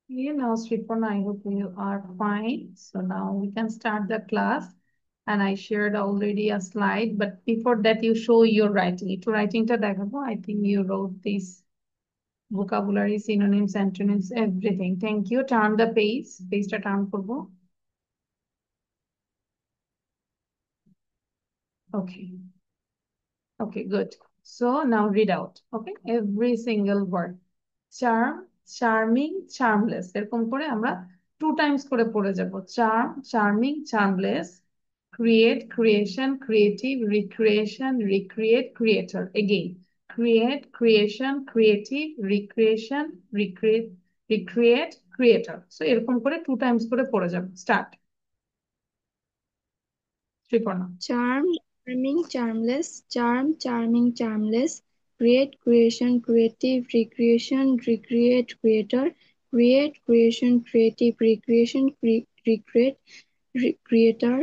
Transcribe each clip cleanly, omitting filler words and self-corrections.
Now, Sripurna, I hope you are fine. So now we can start the class. And I shared already a slide, but before that, you show your writing. একটু writing-টা দেখাবো. I think you wrote this vocabulary, synonyms, antonyms, everything. Thank you. Turn the page. Page-টা turn করবো. Okay. Okay, good. So now read out. Okay, every single word. Charm, charming, charmless. এরকম করে আমরা 2 times করে পড়ে যাব. Charm, charming, charmless. Create, creation, creative, recreation, recreate, creator. Again, create, creation, creative, recreation, recreate, recreate, creator. So এরকম করে 2 times করে পড়ে যাব. Start. Sriparna. Charm, charming, charmless, charm, charming, charmless, create, creation, creative, recreation, recreate, creator, create, creation, creative, recreation, recreate, creator,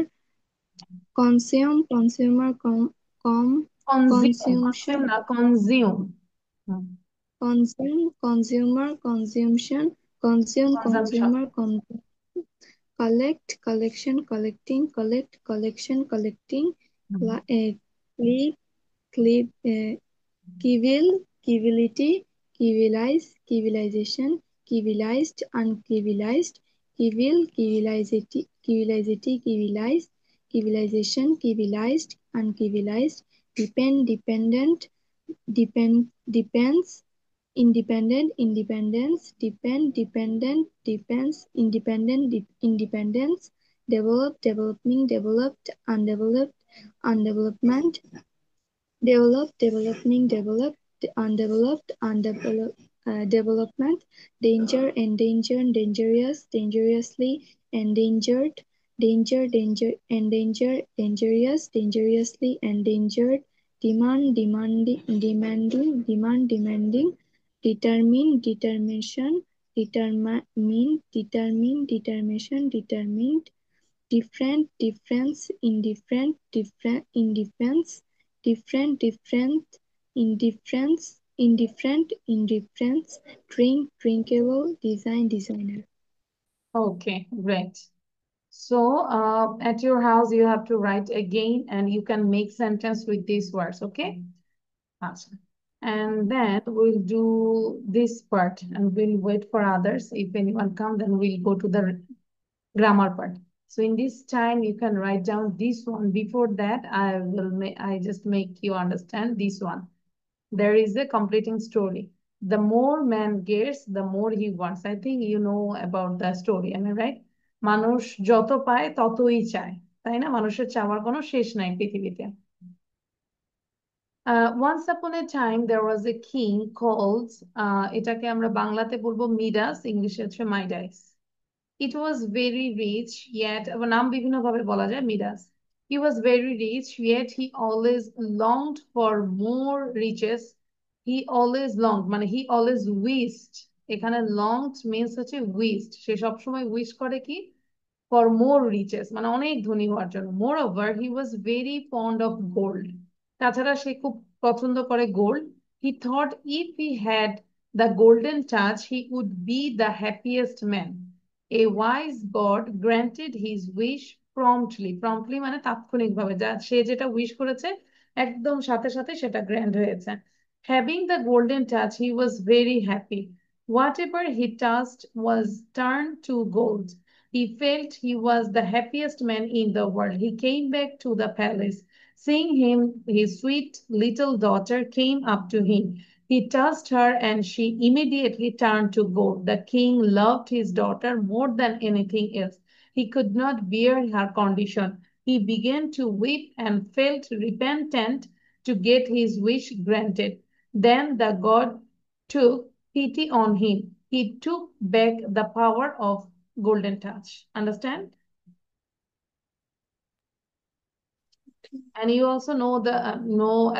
consume, consumer, Consume, consumption, consume না, consume. Hmm, consume, consumer, consumption, consume, consumption. consumer, collect, collection, collecting, collect, collection, collecting, hmm, clip, clip, civil, civility, civilize, civilization, civilized, uncivilized, civil, civilizity, civilizity, civilize, civilization, civilized, uncivilized, depend, dependent, depends, independent, independence, depend, dependent, depends, independent, independence, develop, developing, developed, undeveloped, undevelopment, develop, developing, developed, undeveloped, development, danger, endanger, dangerous, dangerously, endangered, danger, danger, endanger, dangerous, dangerously, endangered, demand, demanding, demand, demanding, determine, determination, determination, determined, different, difference, indifferent, indifference, different, indifference, drink, drinkable, design, designer. Okay, great. So at your house, you have to write again and you can make sentence with these words, okay? Awesome. And then we'll do this part and we'll wait for others. If anyone come, then we'll go to the grammar part. So in this time, you can write down this one. Before that, I just make you understand this one. There is a completing story. The more man gets, the more he wants. I think you know about the story. Am I right? মানুষ যত পায় ততই চায়, তাই না? মানুষের চাওয়ার কোনো শেষ নাই পৃথিবীতে. Once upon a time there was a king called এটাকে আমরা বাংলাতে বলবো মিডাস, ইংলিশে হচ্ছে Midas. It was very rich, yet নাম বিভিন্ন ভাবে বলা যায় Midas. He was very rich, yet he always longed for more riches. He always longed, মানে he always wished. এখানে longed means হচ্ছে wished. সে সবসময় wish করে কি? For more riches, মানে অনেক ধনী হওয়ার জন্য. Moreover, he was very fond of gold. তাছাড়া সে খুব পছন্দ করে gold. He thought if he had the golden touch, he would be the happiest man. A wise God granted his wish promptly. Promptly মানে তাৎক্ষণিকভাবে, যা সে যেটা উইশ করেছে একদম সাথে সাথে সেটা গ্র্যান্ড হয়েছে. Having the golden touch, he was very happy. Whatever he touched was turned to gold. He felt he was the happiest man in the world. He came back to the palace. Seeing him, his sweet little daughter came up to him. He touched her and she immediately turned to gold. The king loved his daughter more than anything else. He could not bear her condition. He began to weep and felt repentant to get his wish granted. Then the god took pity on him. He took back the power of golden touch. Understand? And you also know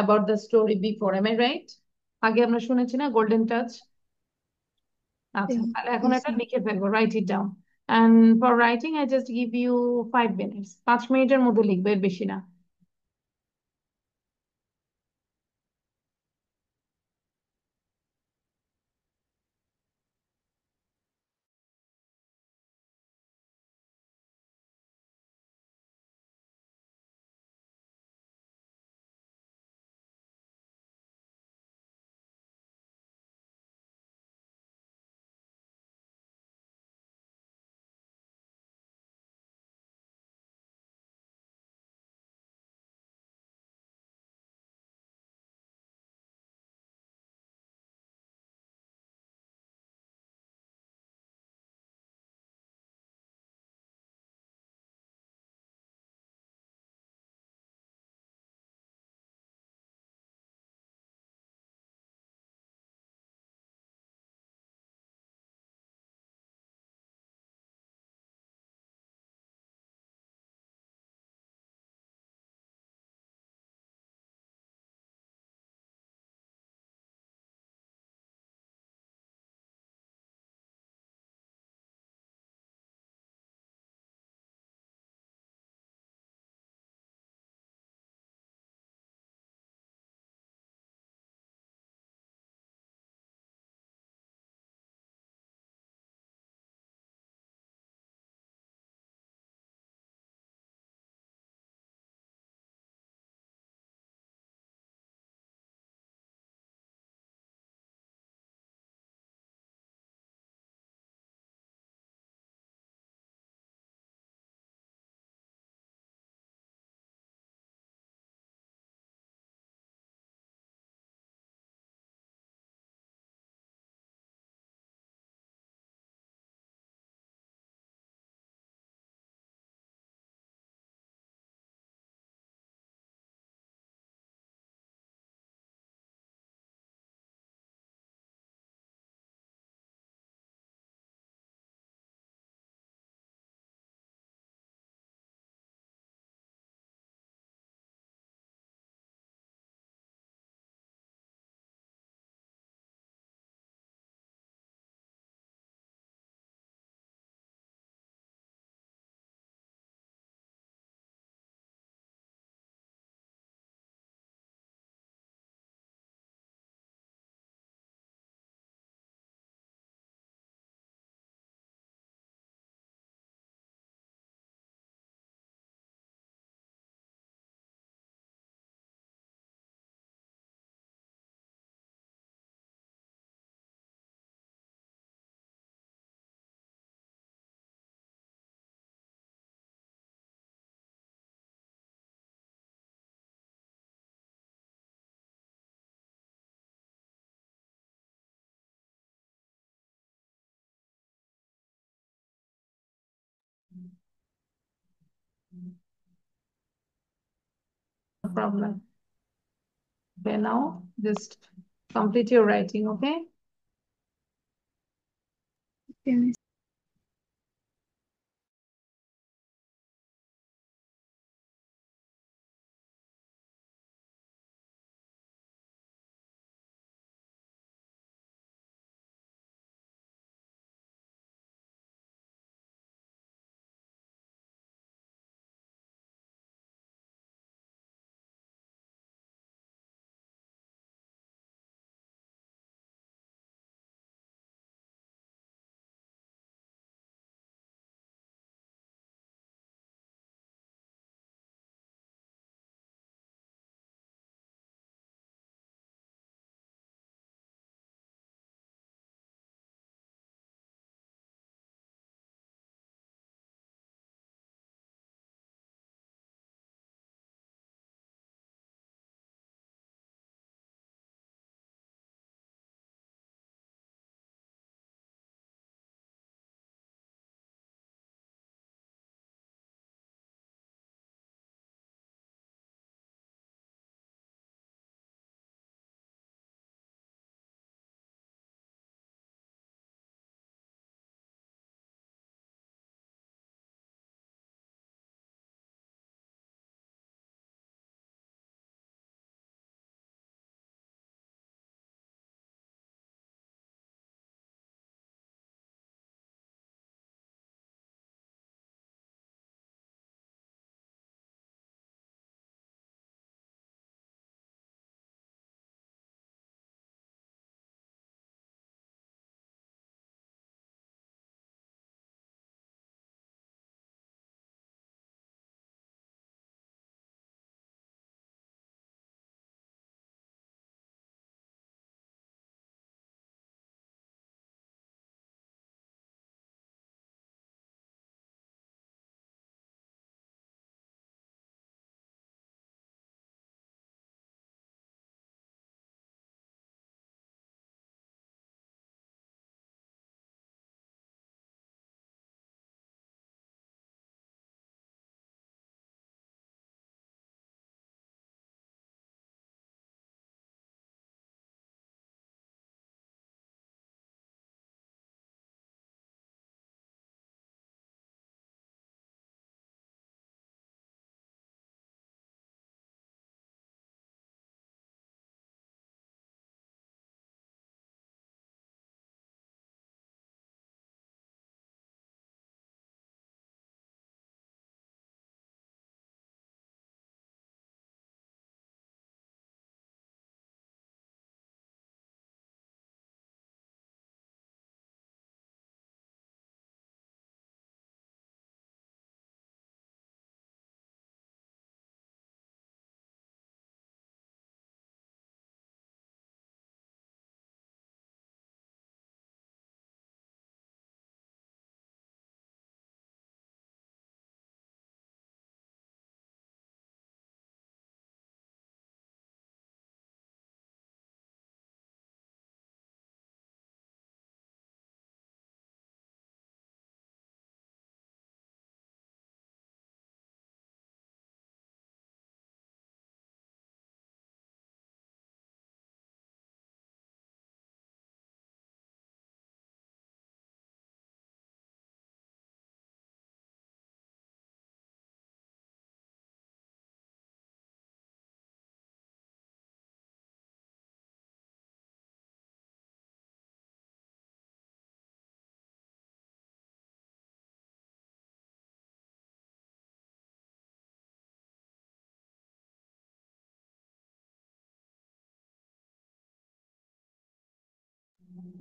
about the story before. Am I right? আগে আমরা শুনেছি না golden touch? আচ্ছা, তাহলে এখন Yes, এটা লিখে ফেলবো. Write it down. And for writing, I just give you 5 minutes. 5 মিনিটের মধ্যে লিখবে, এর বেশি না. No problem. Okay, now just complete your writing, okay? Okay, miss.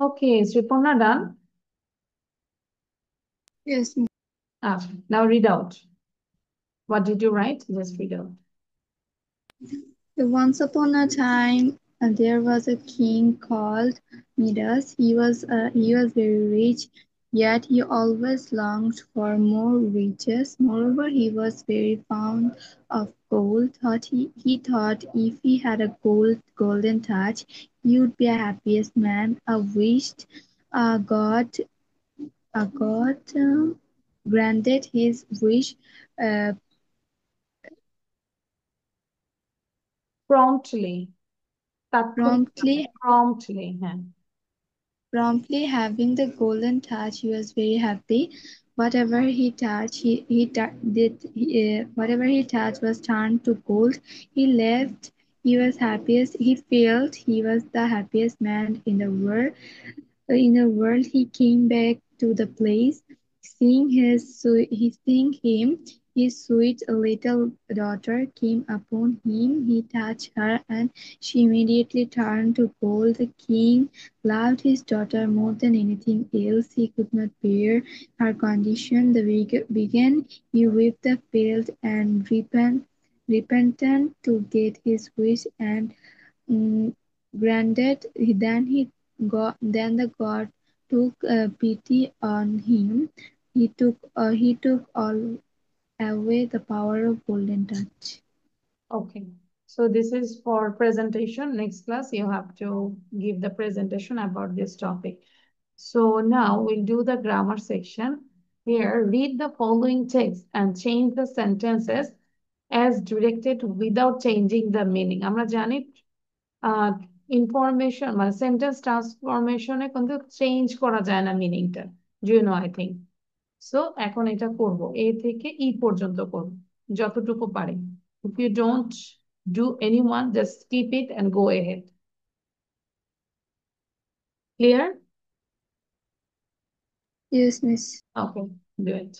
Okay, is Riporna done? Yes, miss. Now read out. What did you write? Just read out. Once upon a time, there was a king called Midas. He was very rich, yet he always longed for more riches. Moreover, he was very fond of gold. He thought if he had a golden touch, he would be a happiest man. A god granted his wish. Promptly, তাৎক্ষণিকভাবে, promptly promptly, হ্যাঁ। promptly having the golden touch. He was very happy. Whatever he touched, whatever he touched was turned to gold. He left. He was happiest. He felt he was the happiest man in the world. He came back to the place. Seeing him, his sweet little daughter came upon him. He touched her, and she immediately turned to gold. The king loved his daughter more than anything else. He could not bear her condition. Began he wept the field and repentant to get his wish and mm, granted. Then the god took pity on him. He took all away the power of golden touch. Okay. So this is for presentation. Next class, you have to give the presentation about this topic. So now we'll do the grammar section. Here, read the following text and change the sentences as directed without changing the meaning. আমরা জানি information মানে sentence ট্রান্সফরমেশনে কিন্তু change করা যায় না মিনিংটা, do you know I think. So এখন এটা করব, এ থেকে ই পর্যন্ত করব যতটুকু পারি। If you don't do any one, just skip it and go ahead. Clear? Yes, miss. Okay, do it.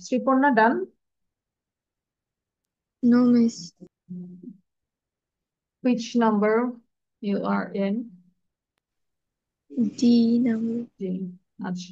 Sreeparna done? No, miss. Which number you are in? D number. জি, আচ্ছা।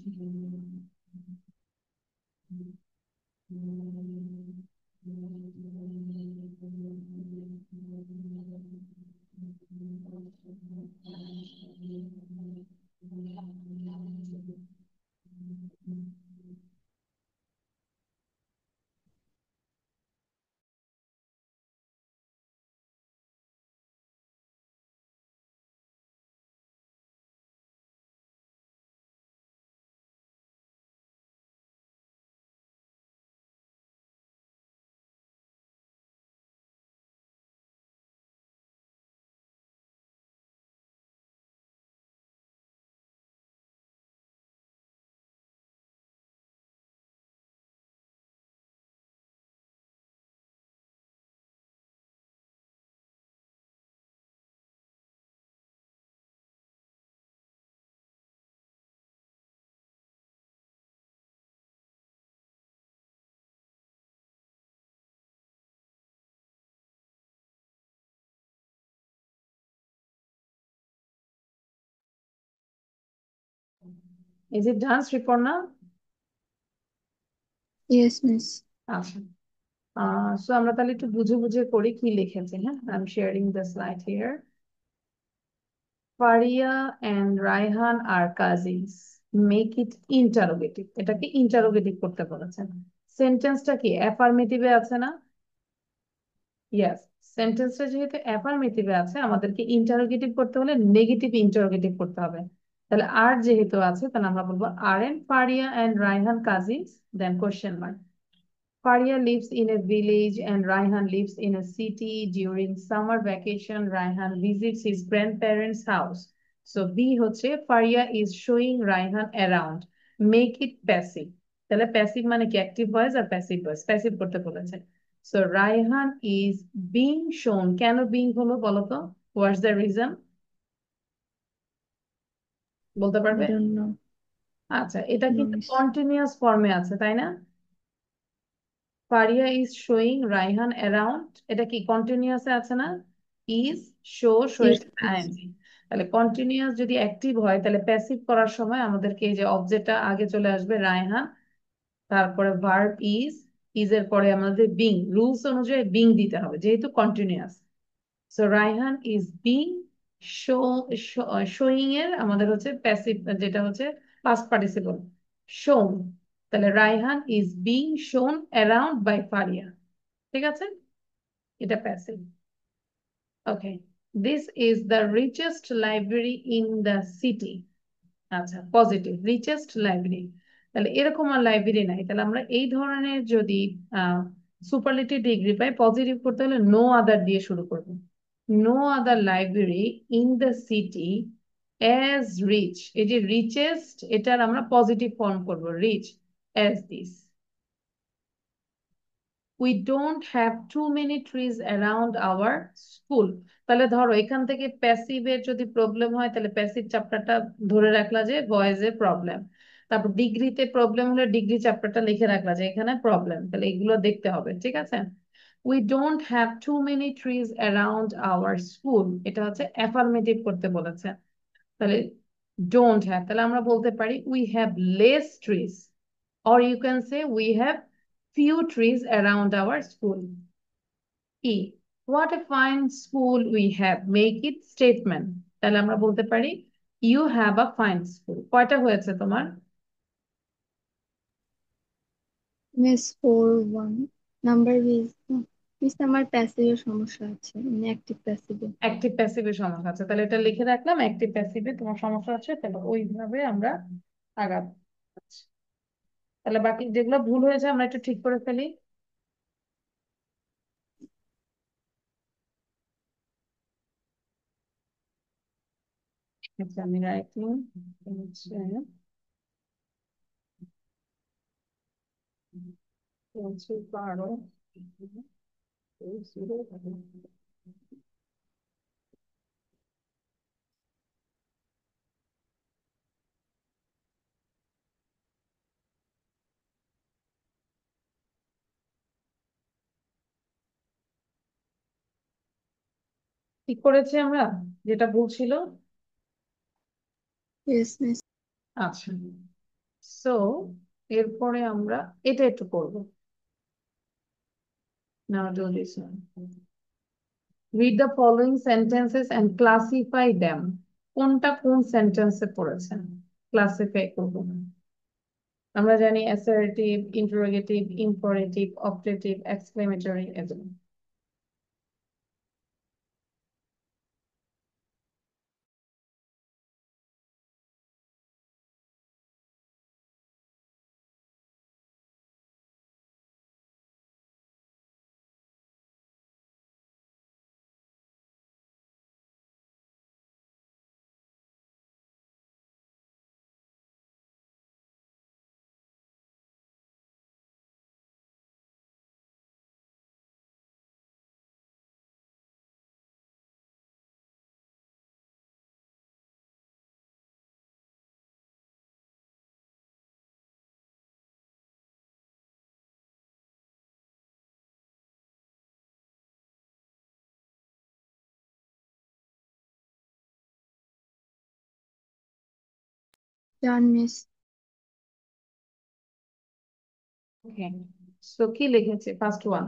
Is it done, শ্রীপর্ণা? Yes, miss. আচ্ছা, so আমরা তাহলে একটু বুঝে বুঝে করি কি লিখেছে। হ্যাঁ, I am sharing the slide here. Faria and Raihan are cousins, make it interrogative. এটাকে ইন্টারোগেটিভ করতে বলেছেন। সেন্টেন্সটা কি অ্যাফার্মেটিভে আছে না? ইয়েস। সেন্টেন্সটা যেহেতু অ্যাফার্মেটিভে আছে, আমাদেরকে ইন্টারোগেটিভ করতে হলে নেগেটিভ ইন্টারোগেটিভ করতে হবে। তাহলে আর যেহেতু আছে, তাহলে আমরা বলবো আর and Faria and Raihan cousins, then question mark. Faria lives in a village and Raihan lives in a city. During summer vacation, Raihan visits his grandparents' house. So B হচ্ছে Faria is showing Raihan around. Make it passive. তাহলে passive মানে কি active voice আর passive voice? Passive করতে বলেছে। So Raihan is being shown. কেন being হলো বলো তো? What's the reason? বলতে I পারবে? don't know. আচ্ছা, এটা No, কিন্তু miss. কন্টিনিউয়াস ফর্মে আছে, তাই না? Faria is showing Raihan around, এটা কি কন্টিনিউয়াসে আছে না? ইজ, শো, Yes, শোয়েছে miss. আইএনজি। তাহলে কন্টিনিউয়াস যদি অ্যাক্টিভ হয়, তাহলে প্যাসিভ করার সময় আমাদেরকে এই যে অবজেক্টটা আগে চলে আসবে রায়হান, তারপরে ভার্ব ইজ এর পরে আমাদের বিং, রুলস অনুযায়ী বিং দিতে হবে যেহেতু continuous. So Raihan is being show, showing এর আমাদের হচ্ছে প্যাসিভ, যেটা হচ্ছে পাস্ট পার্টিসিপল, শোন। তাহলে রায়হান ইজ বিং শোন অ্যারাউন্ড বাই ফারিয়া। ঠিক আছে, এটা passive. Okay, this is the richest library in the city. আচ্ছা, পজিটিভ, রিচেস্ট লাইব্রেরি। তাহলে এরকম আর লাইব্রেরি নাই। তাহলে আমরা এই ধরনের যদি সুপারলেটিভ ডিগ্রি পাই, পজিটিভ করতে হলে নো আদার দিয়ে শুরু করব। No other library in the city as rich. এই যে রিচেস্ট, এটার আমরা পজিটিভ ফর্ম করব, rich as this. We don't have too many trees around our school. তাহলে ধরো এখান থেকে প্যাসিভের যদি প্রবলেম হয়, তাহলে প্যাসিভ চ্যাপ্টারটা ধরে রাখলা যে ভয়েসে প্রবলেম। তারপর ডিগ্রিতে প্রবলেম হলে ডিগ্রি চ্যাপ্টারটা লিখে রাখলা যে এখানে প্রবলেম। তাহলে এগুলো দেখতে হবে, ঠিক আছে? We don't have too many trees around our school, এটা হচ্ছে অ্যাফার্মেটিভ করতে বলেছে। তাহলে ডোন্ট হ্যাভ, তাহলে আমরা বলতে পারি we have less trees, or you can say we have few trees around our school. E, what a fine school we have, make it statement। তাহলে আমরা বলতে পারি you have a fine school। কয়টা হয়েছে তোমার? Miss 4-1. Number is মিস আমার প্যাসিভের সমস্যা আছে, মানে অ্যাক্টিভ প্যাসিভে। অ্যাক্টিভ প্যাসিভের সমস্যা আছে, তাহলে এটা লিখে রাখলাম অ্যাক্টিভ প্যাসিভে তোমার সমস্যা আছে, তাহলে ওইভাবে আমরা আগাবো। আচ্ছা, তাহলে বাকি যেগুলো ভুল হয়েছে আমরা একটু ঠিক করে ফেলি। আচ্ছা, আমি রাইটিং হচ্ছে বলছি 12, ঠিক করেছি আমরা, যেটা ভুল ছিল? Yes, miss. আচ্ছা, সো এরপরে আমরা এটা একটু করবো। Now do this one. Read the following sentences and classify them. কোনটা কোন সেন্টেন্সে পড়েছেন, ক্লাসিফাই করবো। আমরা জানি assertive, interrogative, imperative, objective, exclamatory এগুলো। Done, miss. ওকে, সো কি লিখেছে first one?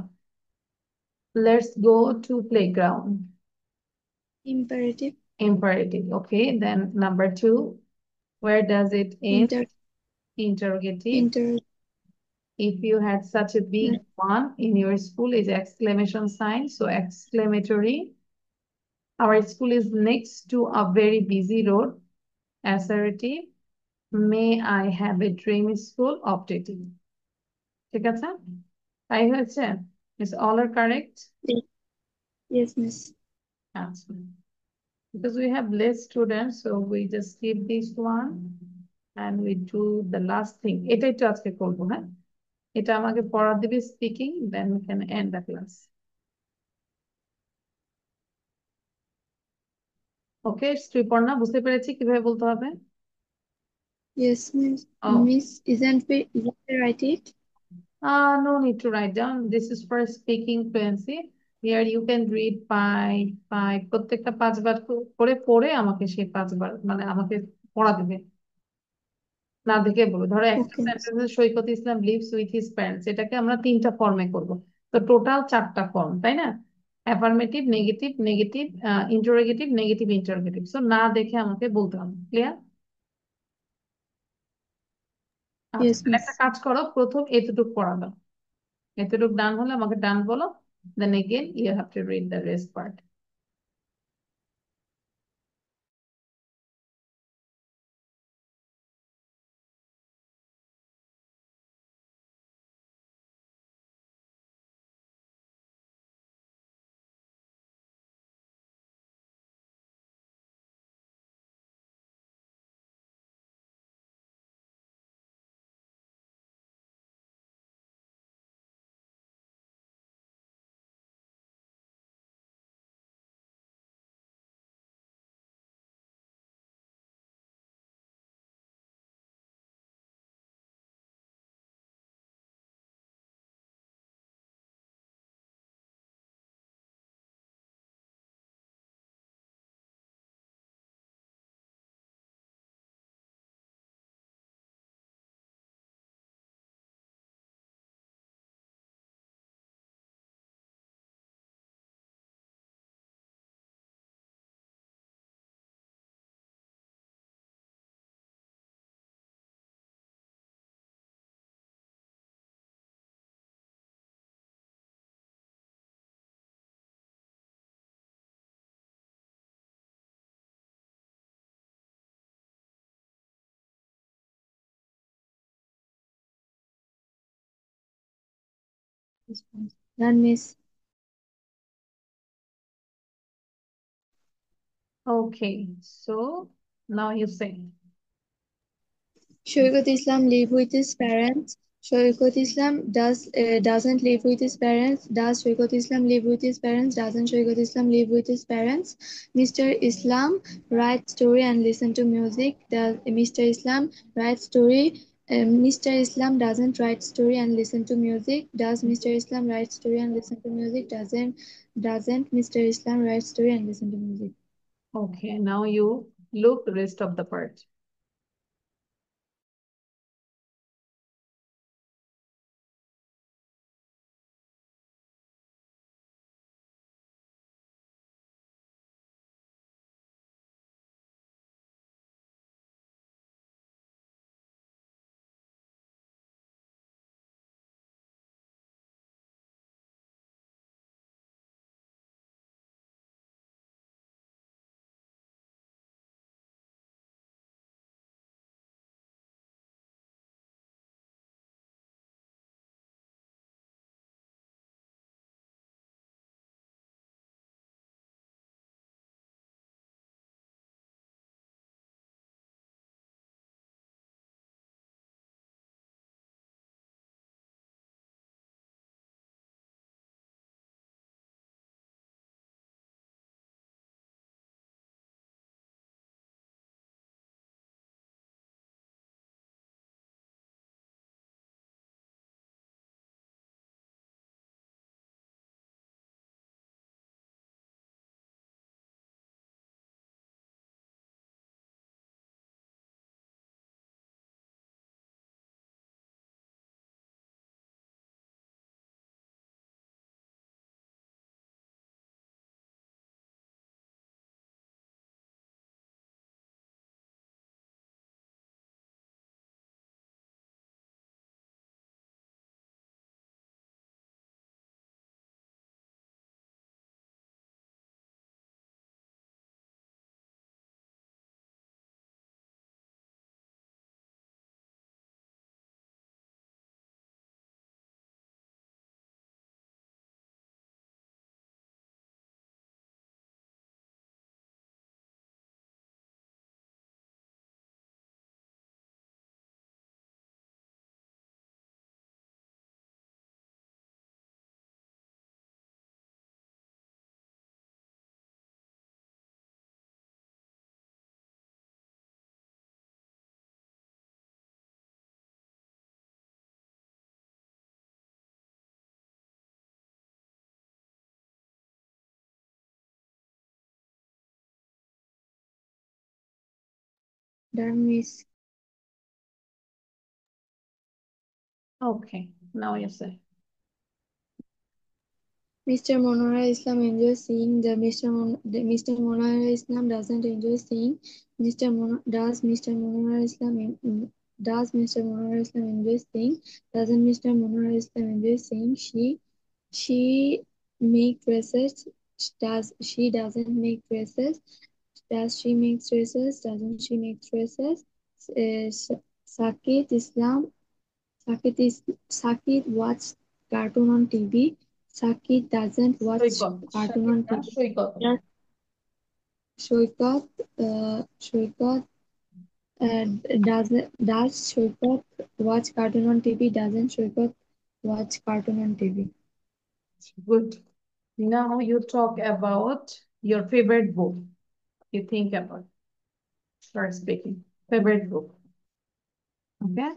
Let's go to playground. Imperative. Imperative. Okay, then number two, where does it end? Inter. Interrogative. Inter. If you had such a big one in your school, is exclamation sign, so exclamatory. Our school is next to a very busy road. Assertive. May I have a dream school? Optative. ঠিক আছে, তাই হয়েছে? Is all are correct? Yes, miss. আচ্ছা, because we have less students, so we just skip this one and we do the last thing. এটা একটু আজকে করবো, হ্যাঁ? এটা আমাকে পড়া দিবে speaking, then we can end the class. ওকে শ্রীপর্ণা, বুঝতে পেরেছি কিভাবে বলতে হবে? Yes, miss. O, Miss, isn't we write it? no need to write down. This is for speaking fluency. Here you can read by প্রত্যেকটা 5 বার করে পড়ে আমাকে সেই 5 বার মানে আমাকে পড়া দিবে, না দেখে বলবো। ধরো একটা Okay, miss. সেন্টেন্সে সৈকত ইসলাম লিভস উইথ হিজ প্যারেন্টস, এটাকে আমরা 3টা ফর্মে করব। তো টোটাল 4টা ফর্ম, তাই না? Affirmative, negative, negative interrogative, negative interrogative. So না দেখে আমাকে বলতে হবে। ক্লিয়ার? আচ্ছা, Yes, তাহলে একটা miss. কাজ করো, প্রথম এতটুকু পড়ালো, এতটুকু ডান হলে আমাকে ডান বলো, then again you have to read the rest part. Done, miss. Okay, so now you say. Shoaib Islam live with his parents. Shoaib Islam doesn't live with his parents. Does Shoaib Islam live with his parents? Doesn't Shoaib Islam live with his parents? Mr. Islam write story and listen to music. Does Mr. Islam write story Mr. Islam doesn't write story and listen to music. Does Mr. Islam write story and listen to music? Doesn't Mr. Islam write story and listen to music? Okay, now you look rest of the part. Done, miss. Okay, now you say. Mr. Monora Islam enjoys singing. Mr. Monora Islam doesn't enjoy singing. Mr. Monora Islam does Mr. Monora Islam enjoy singing? Doesn't Mr. Monora Islam enjoy singing? She make dresses. Does she doesn't make dresses? Does she make dresses? Doesn't she make dresses? Sakit Islam Sakit watch cartoon on TV. Sakit doesn't watch Saikat cartoon সঠিক on না TV. Saikat Does Shoikat uh, does Shoikat watch cartoon on TV? Doesn't Shoikat watch cartoon on TV? good. Now you talk about your favorite book. You think about start speaking favorite book. Okay,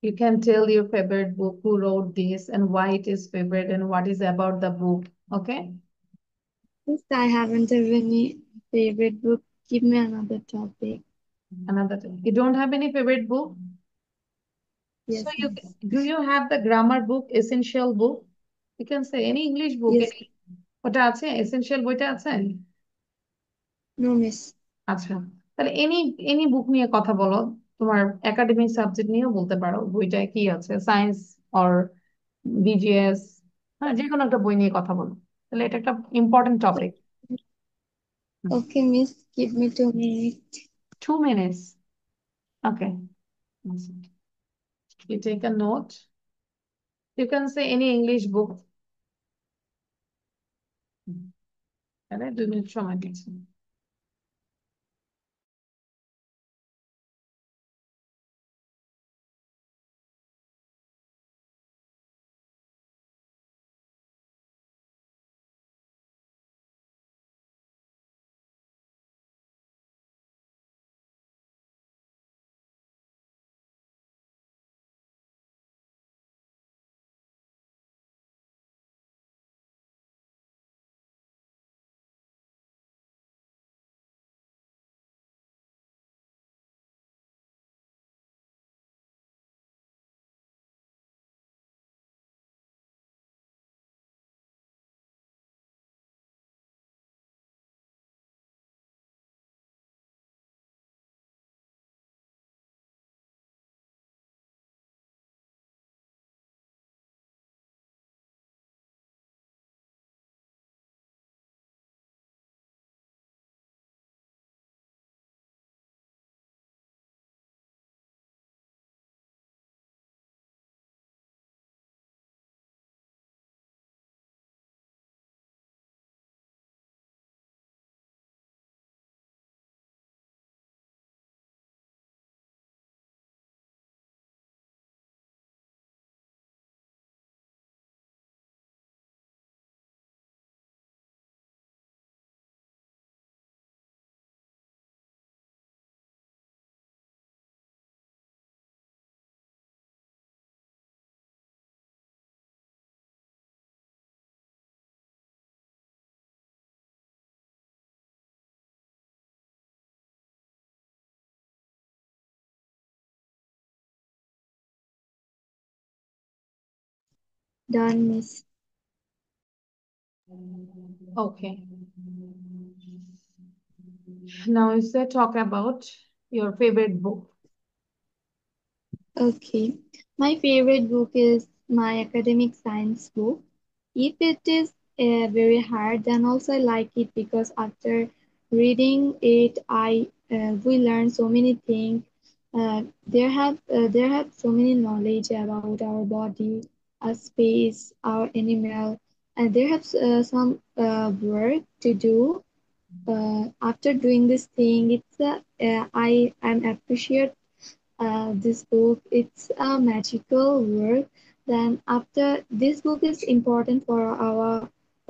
you can tell your favorite book, who wrote this and why it is favorite and what is about the book. Okay, Since I haven't have any favorite book, give me another topic. another thing, you don't have any favorite book. So Yes, you miss. do you have the grammar book, essential book? You can say any English book, Yes, any ওটা আছে essential বইটা আছে? no, miss. আচ্ছা, তাহলে any any বুক নিয়ে কথা বলো। তোমার একাডেমিক সাবজেক্ট নিয়েও বলতে পারো, বইটায় কি আছে, সায়েন্স অর বিজিএস, হ্যাঁ, যে কোনো একটা বই নিয়ে কথা বলো, তাহলে এটা একটা important topic. Okay, miss. Give me 2 minutes. 2 minutes. Okay, you take a note. You can say any English book. তাহলে 2 মিনিট সময় দিচ্ছি। Done, Miss. Okay. Now is the talk about your favorite book. Okay. My favorite book is my academic science book. If it is very hard, then also I like it because after reading it, I we learn so many things. There have so many knowledge about our body, our space, our animal, and there have some work to do. After doing this thing, I am appreciate this book. It's a magical work. Then after this book is important for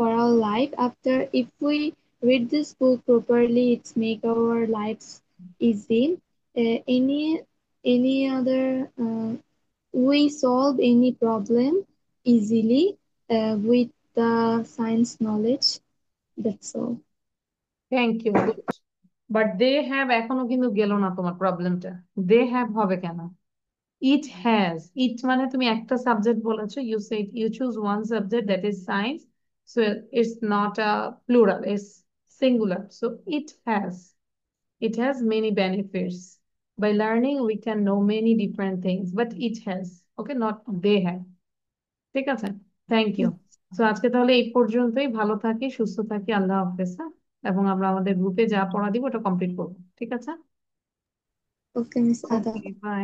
our life. After if we read this book properly, it's make our lives easy. Any other we solve any problem easily with the science knowledge. That's all. Thank you, good. But they have এখনো কিন্তু গেল না তোমার প্রবলেমটা। They have হবে কেন? It has, ইট মানে তুমি একটা সাবজেক্ট বলেছো, you said you choose one subject that is science, so it's not a plural, it's singular, so it has, it has many benefits. By learning we can know many different things, but it has, okay, not they have। ঠিক আছে, thank you. তো আজকে তাহলে এই পর্যন্তই। ভালো থাকি, সুস্থ থাকি, আল্লাহ হাফেজ, হ্যাঁ? এবং আমরা আমাদের গ্রুপে যা পড়া দিব ওটা কমপ্লিট করবো, ঠিক আছে? Okay, Miss Ada. Okay, by.